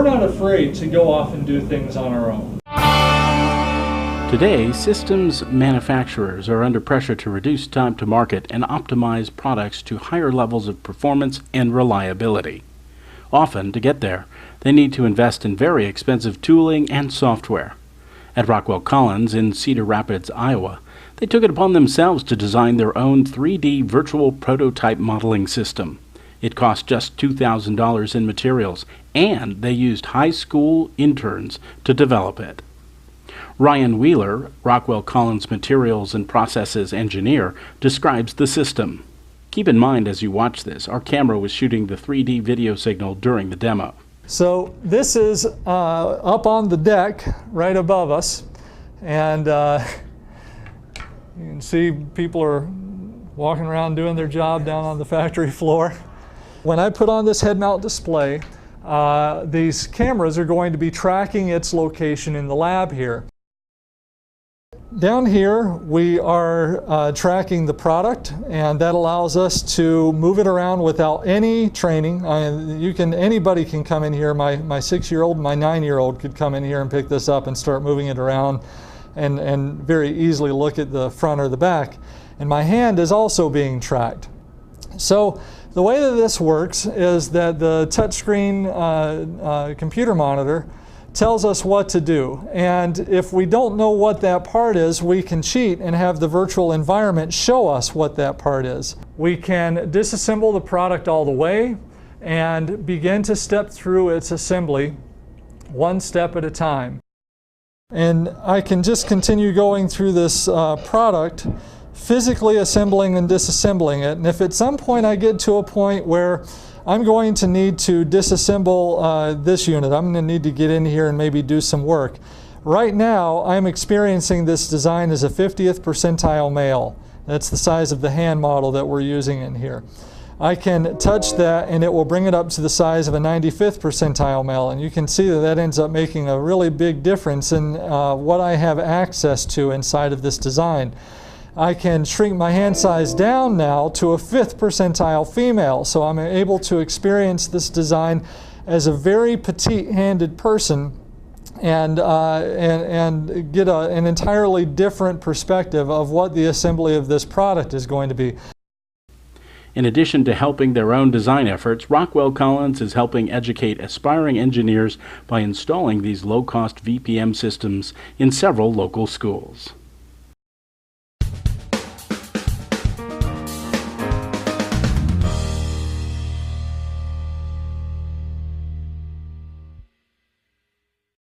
we're not afraid to go off and do things on our own. Today, systems manufacturers are under pressure to reduce time to market and optimize products to higher levels of performance and reliability. Often, to get there, they need to invest in very expensive tooling and software. At Rockwell Collins in Cedar Rapids, Iowa, they took it upon themselves to design their own 3D virtual prototype modeling system. It cost just $2,000 in materials, and they used high school interns to develop it. Ryan Wheeler, Rockwell Collins Materials and Processes Engineer, describes the system. Keep in mind as you watch this, our camera was shooting the 3D video signal during the demo. So this is up on the deck right above us, and you can see people are walking around doing their job down on the factory floor. When I put on this head mount display, these cameras are going to be tracking its location in the lab here. Down here we are tracking the product, and that allows us to move it around without any training. Anybody can come in here. My 6-year-old and my 9-year-old could come in here and pick this up and start moving it around and very easily look at the front or the back. And my hand is also being tracked. So the way that this works is that the touchscreen computer monitor tells us what to do, and if we don't know what that part is, we can cheat and have the virtual environment show us what that part is. We can disassemble the product all the way and begin to step through its assembly one step at a time. And I can just continue going through this product, physically assembling and disassembling it, and if at some point I get to a point where I'm going to need to disassemble this unit, I'm going to need to get in here and maybe do some work. Right now, I'm experiencing this design as a 50th percentile male. That's the size of the hand model that we're using in here. I can touch that and it will bring it up to the size of a 95th percentile male, and you can see that that ends up making a really big difference in what I have access to inside of this design. I can shrink my hand size down now to a 5th percentile female, so I'm able to experience this design as a very petite-handed person and get an entirely different perspective of what the assembly of this product is going to be. In addition to helping their own design efforts, Rockwell Collins is helping educate aspiring engineers by installing these low-cost VPM systems in several local schools.